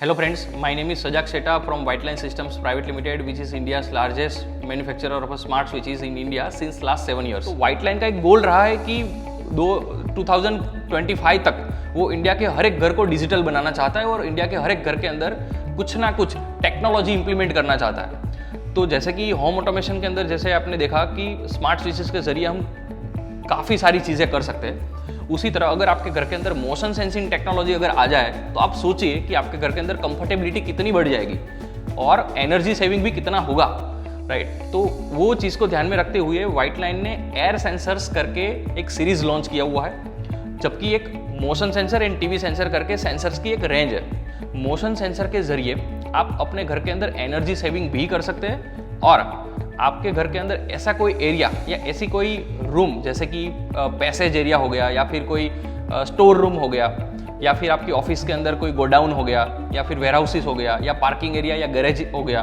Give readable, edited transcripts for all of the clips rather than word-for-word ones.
Hello friends, my name is Sajak Sheta from White Line Systems Private Limited, which is India's largest manufacturer of smart switches in India since last 7 years. तो White Line का एक गोल रहा है कि 2025 तक वो India के हर एक घर को डिजिटल बनाना चाहता है और इंडिया के हर एक घर के अंदर कुछ ना कुछ टेक्नोलॉजी इंप्लीमेंट करना चाहता है। तो जैसे कि होम ऑटोमेशन के अंदर जैसे आपने देखा कि स्मार्ट स्विचेस के जरिए हम काफ़ी सारी चीज़ें कर सकते हैं, उसी तरह अगर आपके घर के अंदर मोशन सेंसिंग टेक्नोलॉजी अगर आ जाए तो आप सोचिए कि आपके घर के अंदर कंफर्टेबिलिटी कितनी बढ़ जाएगी और एनर्जी सेविंग भी कितना होगा, राइट। तो वो चीज़ को ध्यान में रखते हुए व्हाइट लाइन ने एयर सेंसर्स करके एक सीरीज लॉन्च किया हुआ है, जबकि एक motion sensor and TV sensor करके सेंसर्स की एक रेंज है। मोशन सेंसर के जरिए आप अपने घर के अंदर एनर्जी सेविंग भी कर सकते हैं और आपके घर के अंदर ऐसा कोई एरिया या ऐसी कोई रूम जैसे कि पैसेज एरिया हो गया या फिर कोई स्टोर रूम हो गया या फिर आपकी ऑफिस के अंदर कोई गोडाउन हो गया या फिर वेयरहाउसेस हो गया या पार्किंग एरिया या गैरेज हो गया,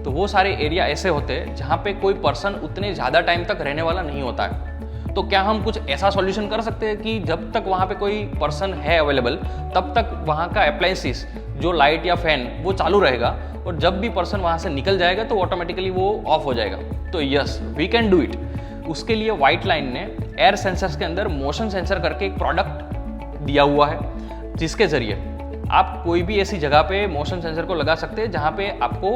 तो वो सारे एरिया ऐसे होते हैं जहाँ पे कोई पर्सन उतने ज़्यादा टाइम तक रहने वाला नहीं होता है। तो क्या हम कुछ ऐसा सॉल्यूशन कर सकते हैं कि जब तक वहाँ पे कोई पर्सन है अवेलेबल तब तक वहाँ का अप्लायंसेस जो लाइट या फैन वो चालू रहेगा और जब भी पर्सन वहाँ से निकल जाएगा तो ऑटोमेटिकली वो ऑफ हो जाएगा। तो yes, we can do it. उसके लिए व्हाइट लाइन ने एयर सेंसर्स के अंदर मोशन सेंसर करके एक प्रोडक्ट दिया हुआ है, जिसके जरिए आप कोई भी ऐसी जगह पे मोशन सेंसर को लगा सकते हैं जहाँ पे आपको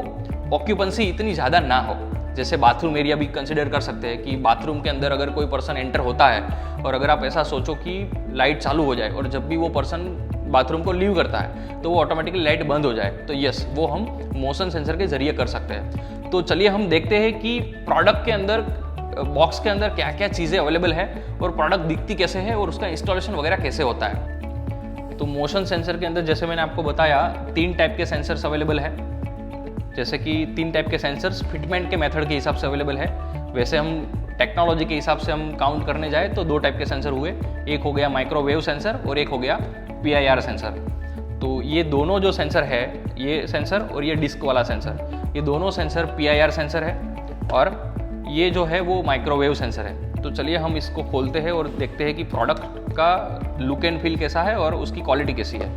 ऑक्यूपेंसी इतनी ज़्यादा ना हो। जैसे बाथरूम एरिया भी कंसिडर कर सकते हैं कि बाथरूम के अंदर अगर कोई पर्सन एंटर होता है और अगर आप ऐसा सोचो कि लाइट चालू हो जाए और जब भी वो पर्सन बाथरूम को लीव करता है तो वो ऑटोमेटिकली लाइट बंद हो जाए, तो यस, वो हम मोशन सेंसर के जरिए कर सकते हैं। तो चलिए हम देखते हैं कि प्रोडक्ट के अंदर बॉक्स के अंदर क्या क्या चीज़ें अवेलेबल है और प्रोडक्ट दिखती कैसे है और उसका इंस्टॉलेशन वगैरह कैसे होता है। तो मोशन सेंसर के अंदर जैसे मैंने आपको बताया 3 टाइप के सेंसर्स अवेलेबल है। जैसे कि 3 टाइप के सेंसर्स फिटमेंट के मेथड के हिसाब से अवेलेबल है। वैसे हम टेक्नोलॉजी के हिसाब से हम काउंट करने जाए तो 2 टाइप के सेंसर हुए, एक हो गया माइक्रोवेव सेंसर और एक हो गया PIR सेंसर। तो ये दोनों जो सेंसर है, ये सेंसर और ये डिस्क वाला सेंसर, ये दोनों सेंसर PIR सेंसर है और ये जो है वो माइक्रोवेव सेंसर है। तो चलिए हम इसको खोलते हैं और देखते हैं कि प्रोडक्ट का लुक एंड फील कैसा है और उसकी क्वालिटी कैसी है।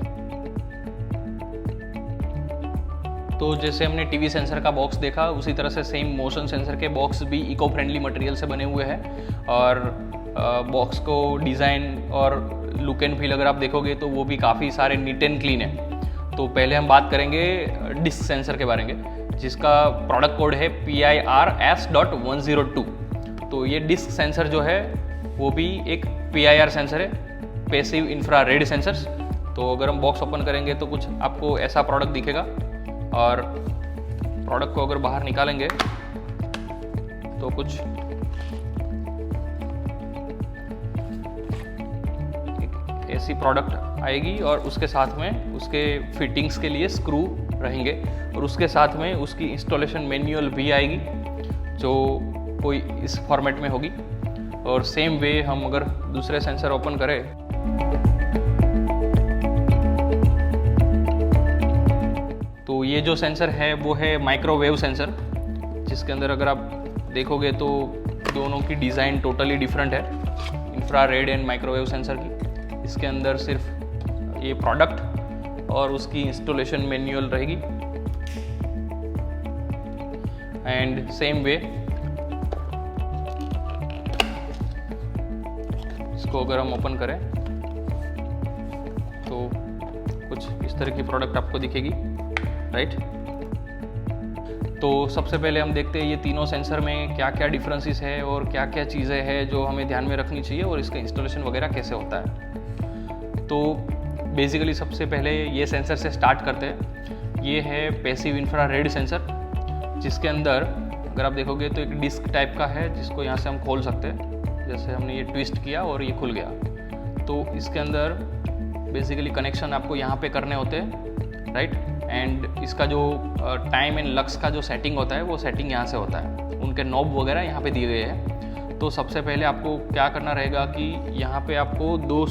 तो जैसे हमने टीवी सेंसर का बॉक्स देखा, उसी तरह से सेम मोशन सेंसर के बॉक्स भी इको फ्रेंडली मटेरियल से बने हुए हैं और बॉक्स को डिज़ाइन और लुक एंड फील अगर आप देखोगे तो वो भी काफ़ी सारे नीट एंड क्लीन है। तो पहले हम बात करेंगे डिस्क सेंसर के बारे में, जिसका प्रोडक्ट कोड है PIRS.102। तो ये डिस्क सेंसर जो है वो भी एक PIR सेंसर है, पैसिव इंफ्रारेड सेंसर्स। तो अगर हम बॉक्स ओपन करेंगे तो कुछ आपको ऐसा प्रोडक्ट दिखेगा और प्रोडक्ट को अगर बाहर निकालेंगे तो कुछ ऐसी प्रोडक्ट आएगी और उसके साथ में उसके फिटिंग्स के लिए स्क्रू रहेंगे और उसके साथ में उसकी इंस्टॉलेशन मैनुअल भी आएगी जो कोई इस फॉर्मेट में होगी। और सेम वे हम अगर दूसरे सेंसर ओपन करें तो ये जो सेंसर है वो है माइक्रोवेव सेंसर, जिसके अंदर अगर आप देखोगे तो दोनों की डिज़ाइन टोटली डिफरेंट है, इंफ्रारेड एंड माइक्रोवेव सेंसर की। इसके अंदर सिर्फ ये प्रोडक्ट और उसकी इंस्टॉलेशन मैनुअल रहेगी एंड सेम वे इसको अगर हम ओपन करें तो कुछ इस तरह की प्रोडक्ट आपको दिखेगी, राइट। तो सबसे पहले हम देखते हैं ये तीनों सेंसर में क्या क्या डिफरेंसेस है और क्या क्या चीज़ें हैं जो हमें ध्यान में रखनी चाहिए और इसका इंस्टॉलेशन वगैरह कैसे होता है। तो बेसिकली सबसे पहले ये सेंसर से स्टार्ट करते हैं। ये है पैसिव इंफ्रारेड सेंसर, जिसके अंदर अगर आप देखोगे तो एक डिस्क टाइप का है जिसको यहाँ से हम खोल सकते हैं। जैसे हमने ये ट्विस्ट किया और ये खुल गया, तो इसके अंदर बेसिकली कनेक्शन आपको यहाँ पे करने होते हैं, राइट। एंड इसका जो टाइम एंड लक्स का जो सेटिंग होता है वो सेटिंग यहाँ से होता है, उनके नॉब वगैरह यहाँ पे दिए गए हैं। तो सबसे पहले आपको क्या करना रहेगा कि यहाँ पे आपको 2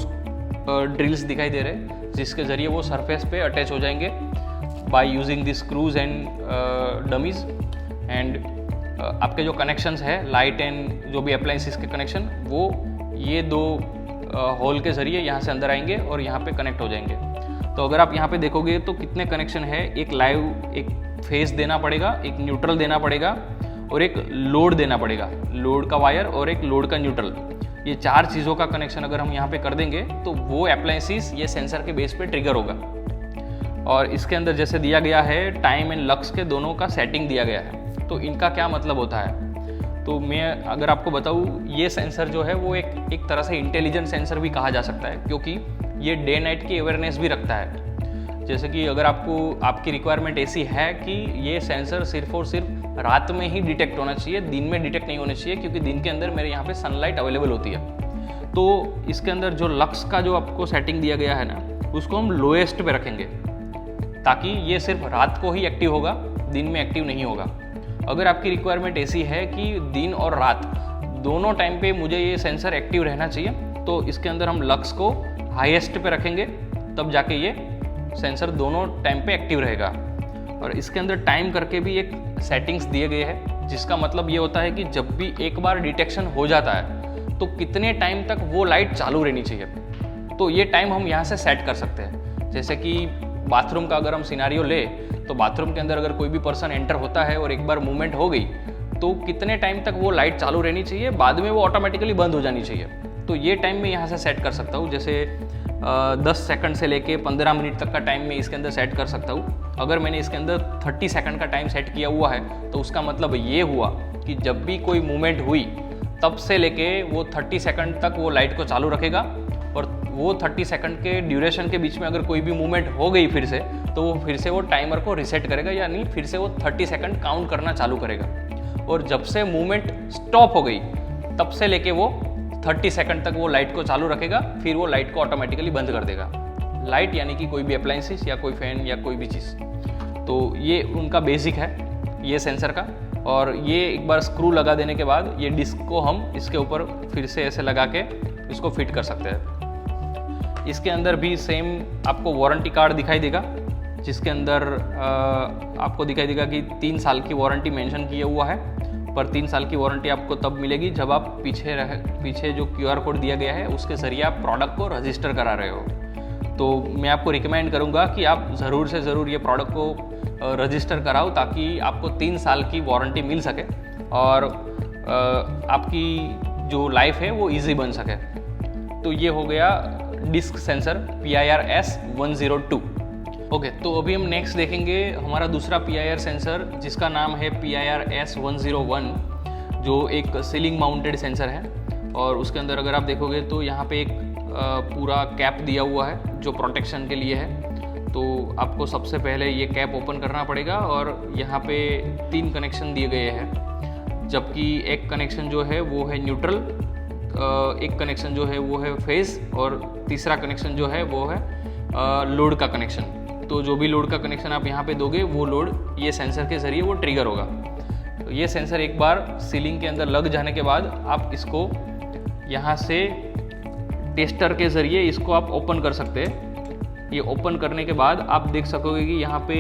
ड्रिल्स दिखाई दे रहे हैं जिसके ज़रिए वो सरफेस पे अटैच हो जाएंगे by using the screws and dummies. And आपके जो कनेक्शंस है लाइट एंड जो भी अप्लायंसेस के कनेक्शन, वो ये 2 होल के ज़रिए यहाँ से अंदर आएंगे और यहाँ पे कनेक्ट हो जाएंगे। तो अगर आप यहाँ पे देखोगे तो कितने कनेक्शन है, एक लाइव, एक फेज देना पड़ेगा, एक न्यूट्रल देना पड़ेगा और एक लोड देना पड़ेगा, लोड का वायर और एक लोड का न्यूट्रल। ये 4 चीज़ों का कनेक्शन अगर हम यहाँ पे कर देंगे तो वो अप्लायंसेस ये सेंसर के बेस पे ट्रिगर होगा। और इसके अंदर जैसे दिया गया है टाइम एंड लक्स के दोनों का सेटिंग दिया गया है। तो इनका क्या मतलब होता है, तो मैं अगर आपको बताऊँ, ये सेंसर जो है वो एक तरह से इंटेलिजेंट सेंसर भी कहा जा सकता है, क्योंकि ये डे नाइट की अवेयरनेस भी रखता है। जैसे कि अगर आपकी रिक्वायरमेंट ऐसी है कि ये सेंसर सिर्फ और सिर्फ रात में ही डिटेक्ट होना चाहिए, दिन में डिटेक्ट नहीं होना चाहिए, क्योंकि दिन के अंदर मेरे यहाँ पे सनलाइट अवेलेबल होती है। तो इसके अंदर जो लक्स का जो आपको सेटिंग दिया गया है ना, उसको हम लोएस्ट पे रखेंगे, ताकि ये सिर्फ रात को ही एक्टिव होगा, दिन में एक्टिव नहीं होगा। अगर आपकी रिक्वायरमेंट ऐसी है कि दिन और रात दोनों टाइम पे मुझे ये सेंसर एक्टिव रहना चाहिए, तो इसके अंदर हम लक्स को हाईएस्ट पे रखेंगे, तब जाके ये सेंसर दोनों टाइम पे एक्टिव रहेगा। और इसके अंदर टाइम करके भी एक सेटिंग्स दिए गए हैं, जिसका मतलब ये होता है कि जब भी एक बार डिटेक्शन हो जाता है तो कितने टाइम तक वो लाइट चालू रहनी चाहिए। तो ये टाइम हम यहाँ से सेट कर सकते हैं। जैसे कि बाथरूम का अगर हम सिनारियो ले, तो बाथरूम के अंदर अगर कोई भी पर्सन एंटर होता है और एक बार मूवमेंट हो गई, तो कितने टाइम तक वो लाइट चालू रहनी चाहिए, बाद में वो ऑटोमेटिकली बंद हो जानी चाहिए। तो ये टाइम मैं यहाँ से सेट कर सकता हूँ। जैसे 10 सेकंड से लेके 15 मिनट तक का टाइम मैं इसके अंदर सेट कर सकता हूँ। अगर मैंने इसके अंदर 30 सेकंड का टाइम सेट किया हुआ है, तो उसका मतलब ये हुआ कि जब भी कोई मूवमेंट हुई तब से लेके वो 30 सेकंड तक वो लाइट को चालू रखेगा, और वो 30 सेकंड के ड्यूरेशन के बीच में अगर कोई भी मूवमेंट हो गई फिर से, तो वो फिर से वो टाइमर को रिसेट करेगा, यानी फिर से वो 30 सेकंड काउंट करना चालू करेगा। और जब से मूवमेंट स्टॉप हो गई तब से लेके वो 30 सेकंड तक वो लाइट को चालू रखेगा, फिर वो लाइट को ऑटोमेटिकली बंद कर देगा। लाइट यानी कि कोई भी अप्लायंसेस या कोई फैन या कोई भी चीज़। तो ये उनका बेसिक है ये सेंसर का। और ये एक बार स्क्रू लगा देने के बाद ये डिस्क को हम इसके ऊपर फिर से ऐसे लगा के इसको फिट कर सकते हैं। इसके अंदर भी सेम आपको वारंटी कार्ड दिखाई देगा, जिसके अंदर आपको दिखाई देगा कि 3 साल की वारंटी मेंशन किया हुआ है। पर 3 साल की वारंटी आपको तब मिलेगी जब आप पीछे जो QR कोड दिया गया है उसके ज़रिए आप प्रोडक्ट को रजिस्टर करा रहे हो। तो मैं आपको रिकमेंड करूंगा कि आप ज़रूर से ज़रूर ये प्रोडक्ट को रजिस्टर कराओ, ताकि आपको 3 साल की वारंटी मिल सके और आपकी जो लाइफ है वो ईजी बन सके। तो ये हो गया disc sensor PIR S102। Okay, तो अभी हम नेक्स्ट देखेंगे हमारा दूसरा PIR सेंसर, जिसका नाम है PIR S101, जो एक सीलिंग माउंटेड सेंसर है। और उसके अंदर अगर आप देखोगे तो यहाँ पे एक पूरा कैप दिया हुआ है जो प्रोटेक्शन के लिए है। तो आपको सबसे पहले ये कैप ओपन करना पड़ेगा, और यहाँ पे 3 कनेक्शन दिए गए हैं, जबकि एक कनेक्शन जो है वो है न्यूट्रल, एक कनेक्शन जो है वो है फेज, और तीसरा कनेक्शन जो है वो है लोड का कनेक्शन। तो जो भी लोड का कनेक्शन आप यहाँ पे दोगे, वो लोड ये सेंसर के ज़रिए वो ट्रिगर होगा। तो ये सेंसर एक बार सीलिंग के अंदर लग जाने के बाद आप इसको यहाँ से टेस्टर के ज़रिए इसको आप ओपन कर सकते हैं। ये ओपन करने के बाद आप देख सकोगे कि यहाँ पे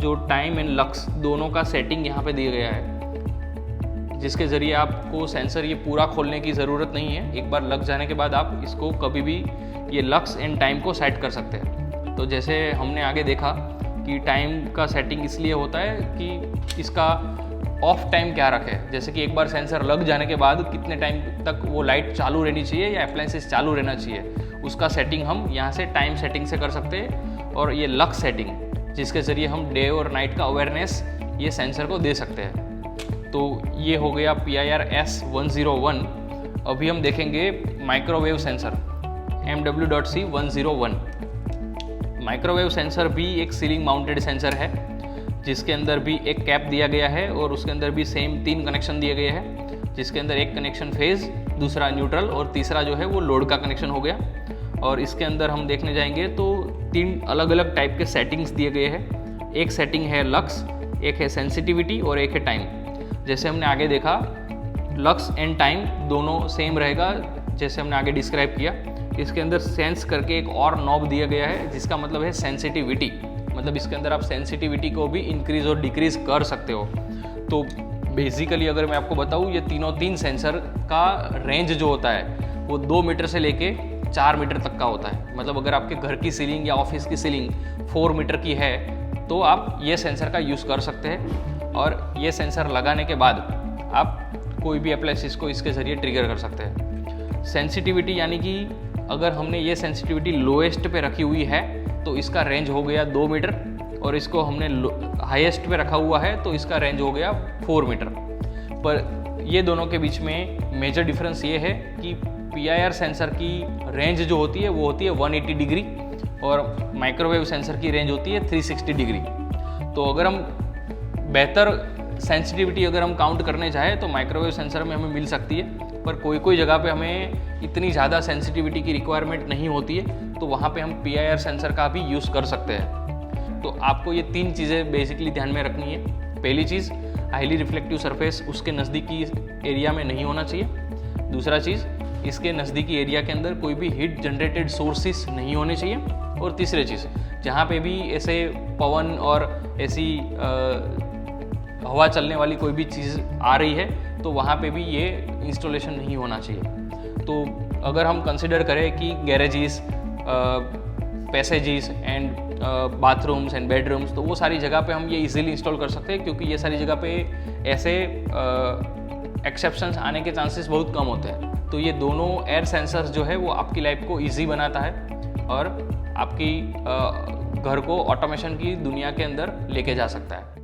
जो टाइम एंड लक्स दोनों का सेटिंग यहाँ पे दिया गया है, जिसके ज़रिए आपको सेंसर ये पूरा खोलने की ज़रूरत नहीं है। एक बार लग जाने के बाद आप इसको कभी भी ये लक्स एंड टाइम को सेट कर सकते हैं। तो जैसे हमने आगे देखा कि टाइम का सेटिंग इसलिए होता है कि इसका ऑफ टाइम क्या रखें। जैसे कि एक बार सेंसर लग जाने के बाद कितने टाइम तक वो लाइट चालू रहनी चाहिए या अप्लायंसेस चालू रहना चाहिए, उसका सेटिंग हम यहाँ से टाइम सेटिंग से कर सकते हैं। और ये लक्स सेटिंग, जिसके ज़रिए हम डे और नाइट का अवेयरनेस ये सेंसर को दे सकते हैं। तो ये हो गया PIR S101। अभी हम देखेंगे microwave sensor MW.C101। Microwave sensor भी एक सीलिंग माउंटेड सेंसर है, जिसके अंदर भी एक कैप दिया गया है, और उसके अंदर भी सेम 3 कनेक्शन दिए गए हैं, जिसके अंदर एक कनेक्शन फेज, दूसरा न्यूट्रल और तीसरा जो है वो लोड का कनेक्शन हो गया। और इसके अंदर हम देखने जाएंगे तो 3 अलग अलग टाइप के सेटिंग्स दिए गए हैं। एक सेटिंग है लक्स, एक है सेंसिटिविटी और एक है टाइम। जैसे हमने आगे देखा, लक्स एंड टाइम दोनों सेम रहेगा, जैसे हमने आगे डिस्क्राइब किया। इसके अंदर सेंस करके एक और नॉब दिया गया है, जिसका मतलब है सेंसिटिविटी। मतलब इसके अंदर आप सेंसिटिविटी को भी इंक्रीज और डिक्रीज कर सकते हो। तो बेसिकली अगर मैं आपको बताऊँ, ये तीन सेंसर का रेंज जो होता है वो 2 मीटर से लेके 4 मीटर तक का होता है। मतलब अगर आपके घर की सीलिंग या ऑफिस की सीलिंग 4 मीटर की है तो आप ये सेंसर का यूज़ कर सकते हैं, और ये सेंसर लगाने के बाद आप कोई भी अप्लायंस को इसके ज़रिए ट्रिगर कर सकते हैं। सेंसिटिविटी यानी कि अगर हमने ये सेंसिटिविटी लोएस्ट पे रखी हुई है तो इसका रेंज हो गया 2 मीटर, और इसको हमने हाईएस्ट पे रखा हुआ है तो इसका रेंज हो गया 4 मीटर। पर ये दोनों के बीच में मेजर डिफरेंस ये है कि PIR सेंसर की रेंज जो होती है वो होती है 180 डिग्री, और माइक्रोवेव सेंसर की रेंज होती है 360 डिग्री। तो अगर हम बेहतर सेंसिटिविटी अगर हम काउंट करने चाहें तो माइक्रोवेव सेंसर में हमें मिल सकती है, पर कोई कोई जगह पे हमें इतनी ज़्यादा सेंसिटिविटी की रिक्वायरमेंट नहीं होती है, तो वहाँ पे हम PIR सेंसर का भी यूज़ कर सकते हैं। तो आपको ये 3 चीज़ें बेसिकली ध्यान में रखनी है। पहली चीज़, हाईली रिफ्लेक्टिव सरफेस उसके नज़दीकी एरिया में नहीं होना चाहिए। दूसरा चीज़, इसके नज़दीकी एरिया के अंदर कोई भी हीट जनरेटेड सोर्सेस नहीं होने चाहिए। और तीसरी चीज़, जहाँ पे भी ऐसे पवन और ऐसी हवा चलने वाली कोई भी चीज़ आ रही है तो वहाँ पे भी ये इंस्टॉलेशन नहीं होना चाहिए। तो अगर हम कंसिडर करें कि garages, passages and bathrooms and bedrooms, तो वो सारी जगह पे हम ये इजीली इंस्टॉल कर सकते हैं, क्योंकि ये सारी जगह पे ऐसे एक्सेप्शंस आने के चांसेस बहुत कम होते हैं। तो ये दोनों एयर सेंसर्स जो है वो आपकी लाइफ को ईजी बनाता है और आपकी घर को ऑटोमेशन की दुनिया के अंदर लेके जा सकता है।